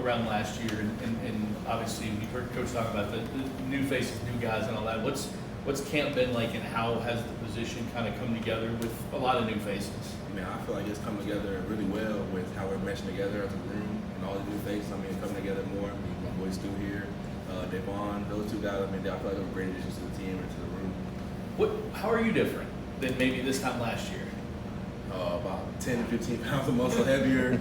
around last year, and obviously we heard Coach talk about the new faces, new guys, and all that. What's camp been like, and how has the position kind of come together with a lot of new faces? I mean, I feel like it's come together really well with how we're meshing together as a room and all the new faces. I mean, coming together more. I mean, my boy Stu here, Devon, those two guys. I mean, I feel like they were great additions to the team and to the room. How are you different than maybe this time last year? About 10 to 15 pounds of muscle heavier,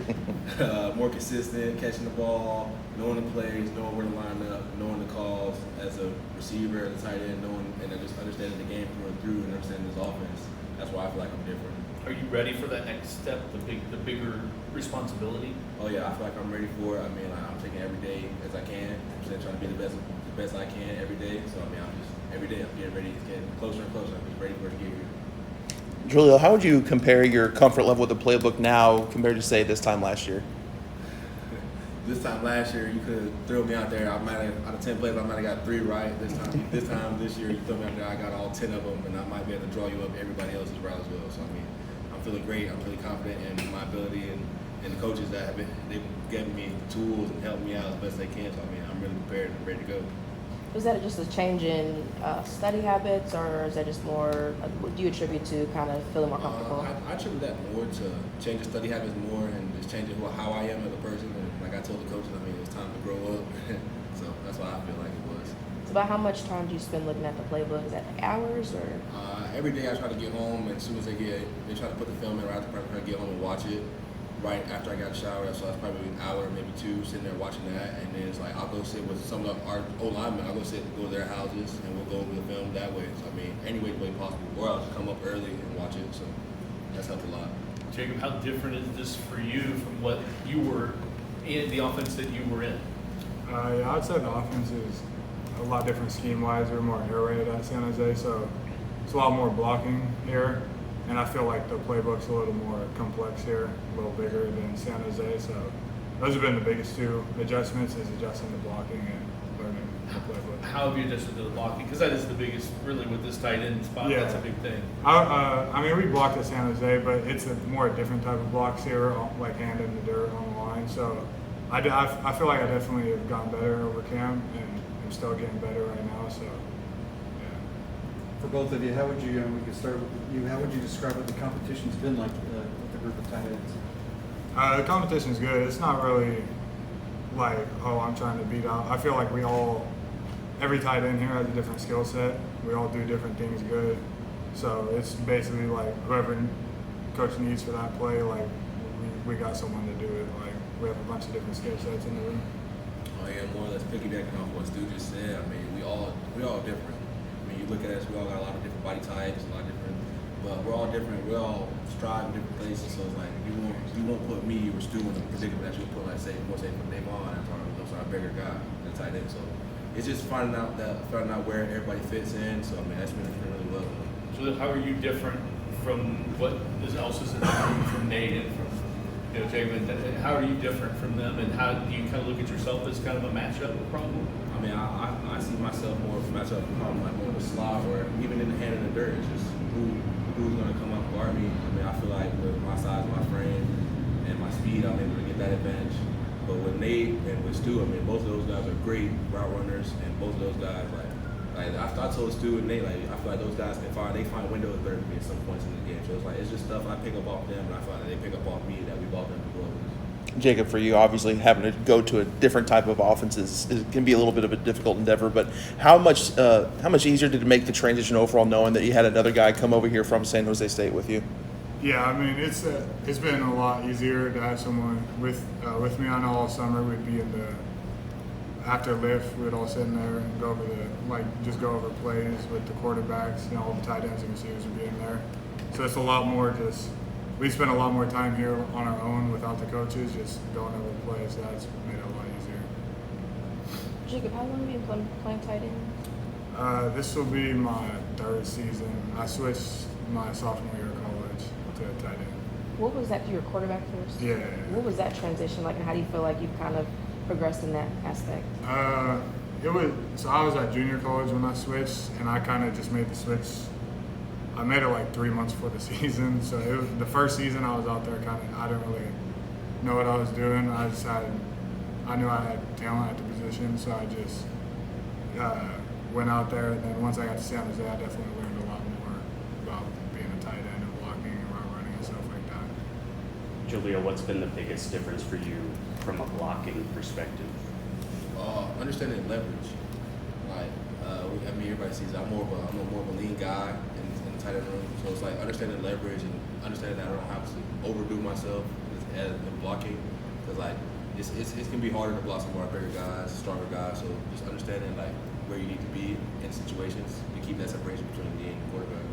more consistent, catching the ball, knowing the plays, knowing where to line up, knowing the calls as a receiver, as a tight end, knowing and just understanding the game through and through and understanding this offense. That's why I feel like I'm different. Are you ready for that next step, the bigger responsibility? Oh yeah, I feel like I'm ready for it. I mean, I'm taking every day as I can. I'm just trying to be the best I can every day. So I mean, every day I'm getting ready. It's getting closer and closer. I'm just ready for it to get here. Jaleel, how would you compare your comfort level with the playbook now compared to, say, this time last year? This time last year, you could have thrown me out there. I might have, out of 10 plays, I might have got 3 right. This year, you throw me out there, I got all 10 of them, and I might be able to draw you up everybody else's route as well. So I mean, I'm feeling great. I'm really confident in my ability and the coaches that they've given me tools and helped me out as best they can. So I mean, I'm really prepared and ready to go. Was that just a change in study habits, or is that just more, what do you attribute to kind of feeling more comfortable? I attribute that more to changing study habits more and just changing how I am as a person. And like I told the coaches, I mean, it was time to grow up. So that's why I feel like it was. So about how much time do you spend looking at the playbook? Is that like hours or? Every day I try to get home, and as soon as they try to put the film in right after I get home and watch it. Right after I got showered, so that's probably an hour, maybe 2, sitting there watching that, and then it's like I'll go sit with some of our old linemen. I'll go to their houses, and we'll go over the film that way. So I mean, any way possible, or I'll just come up early and watch it. So that's helped a lot. Jacob, how different is this for you from what you were in the offense that you were in? Yeah, I'd say the offense is a lot different scheme-wise. We're more air raid at San Jose, so it's a lot more blocking here. And I feel like the playbook's a little more complex here, a little bigger than San Jose. So those have been the biggest 2 adjustments, is adjusting the blocking and learning the playbook. How have you adjusted to the blocking? Because that is the biggest, really, with this tight end spot. Yeah. That's a big thing. I mean, we blocked at San Jose, but it's a more different type of blocks here, like hand in the dirt on the line. So I feel like I definitely have gotten better over camp, and I'm still getting better right now. So. For both of you, how would you, we could start with you, how would you describe what the competition's been like with the group of tight ends? The competition's good. It's not really like, oh, I'm trying to beat out. I feel like every tight end here has a different skill set. We all do different things good. So it's basically like whoever coach needs for that play, like we got someone to do it. Like we have a bunch of different skill sets in the room. Oh yeah, more or less piggybacking off what Stu just said. I mean, we all different. I mean, you look at us, we all got a lot of different body types, a lot of different, but we're all different. We all strive in different places. So it's like you won't put me or Stu in a predicament that you would put, like say for Devon, that's our bigger guy, the tight end. So it's just finding out where everybody fits in. So I mean, that's been really well. So how are you different from what else is in the room, from Nate and from Jacob? How are you different from them, and how do you kind of look at yourself as kind of a matchup problem? I mean, I see myself more as a matchup problem, like more of a slot, or even in the hand in the dirt. It's just who's going to come up and guard me. I mean, I feel like with my size, my frame, and my speed, I'm able to get that advantage. But with Nate and with Stu, I mean, both of those guys are great route runners, and both of those guys, like I told Stu and Nate, like I feel like those guys they find windows better than me at some points in the game. So it's just stuff I pick up off them, and I find that they pick up off me that we've all done before. Jacob, for you, obviously having to go to a different type of offense can be a little bit of a difficult endeavor. But how much easier did it make the transition overall, knowing that you had another guy come over here from San Jose State with you? Yeah, I mean it's been a lot easier to have someone with me. I know all summer we'd be in after lift, we'd all sit in there and go over plays with the quarterbacks. All the tight ends and receivers would be in there. So it's a lot more we spend a lot more time here on our own without the coaches, just going over plays. So that's made it a lot easier. Jacob, how long have you been playing tight end? This will be my 3rd season. I switched my sophomore year of college to tight end. What was that? You were quarterback first? Yeah. What was that transition like, and how do you feel like you've kind of progressed in that aspect? So I was at junior college when I switched, and I kind of just made the switch. I made it like 3 months before the season. So it was the first season I was out there. I didn't really know what I was doing. I I knew I had talent at the position, so I just went out there. And then once I got to San Jose, I definitely learned a lot more about being a tight end and blocking and route running and stuff like that. Jaleel, what's been the biggest difference for you from a blocking perspective? Understanding leverage. Like, I mean, everybody sees I'm more of a lean guy in the tight end room. So it's like understanding leverage and understanding that I don't have to overdo myself in blocking. Because like it can be harder to block some more bigger guys, stronger guys. So just understanding like where you need to be in situations to keep that separation between the and quarterback.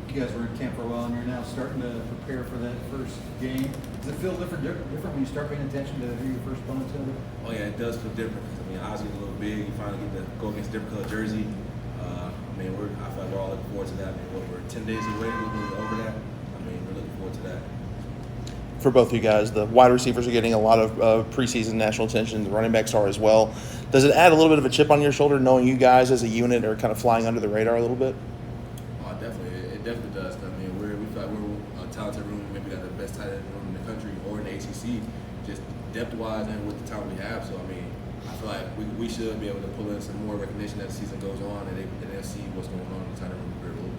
You guys were in camp for a while and you're now starting to prepare for that first game. Does it feel different when you start paying attention to who your first opponent's going to be? Oh yeah, it does feel different. I mean, eyes get a little big. You finally get to go against a different color jersey. I mean, I feel like we're all looking forward to that. I mean, we're 10 days away. We're going to be over that. I mean, we're looking forward to that. For both of you guys, the wide receivers are getting a lot of preseason national attention. The running backs are as well. Does it add a little bit of a chip on your shoulder knowing you guys as a unit are kind of flying under the radar a little bit? Oh, definitely. It definitely does. I mean, we feel like we're a talented room. Maybe got the best tight end room in the country or in the ACC, just depth-wise and with the talent we have. So, I mean, I feel like we should be able to pull in some more recognition as the season goes on, and they'll see what's going on in the tight end room very well.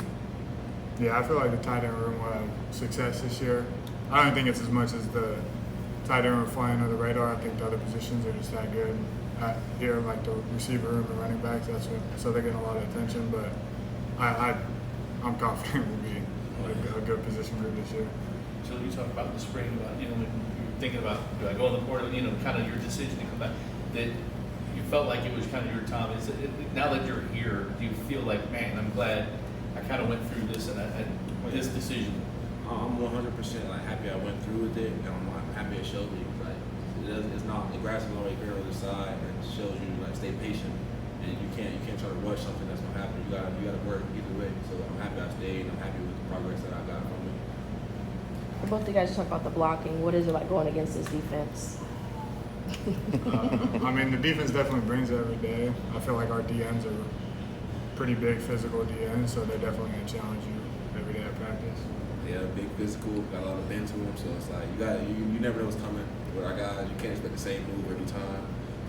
Yeah, I feel like the tight end room will have success this year. I don't think it's as much as the tight end room flying under the radar. I think the other positions are just that good. Here, like the receiver room and running backs, so they're getting a lot of attention. But I'm confident we'll be a good position group this year. So you talk about the spring, about when you're thinking about do I go in the portal, kind of your decision to come back. That you felt like it was kind of your time. Is it now that you're here? Do you feel like, man, I'm glad I kind of went through this and this decision? I'm 100% like happy I went through with it, and I'm happy it showed me. Like it's not the grass is always greener on the side, and it shows you like stay patient, and you can't try to rush something that's gonna happen. You gotta work either way. So I'm happy I stayed, and I'm happy with the progress that I got from it. Both of you guys talk about the blocking. What is it like going against this defense? I mean, the defense definitely brings it every day. I feel like our DNs are pretty big physical DNs, so they're definitely gonna challenge you every day at practice. Yeah, big physical, got a lot of bend to them, so it's like you never know what's coming with our guys. You can't expect the same move every time.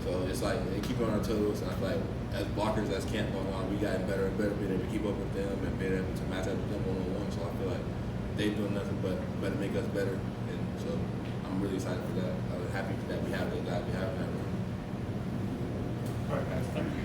So it's like they keep on our toes, and I feel like as blockers, as camp going on, we gotten better and better, being able to keep up with them and being able to match up with them one-on-one. So I feel like they've done nothing but make us better, and so I'm really excited for that. I'm happy that we have those guys we have in that room. All right, guys. Thank you.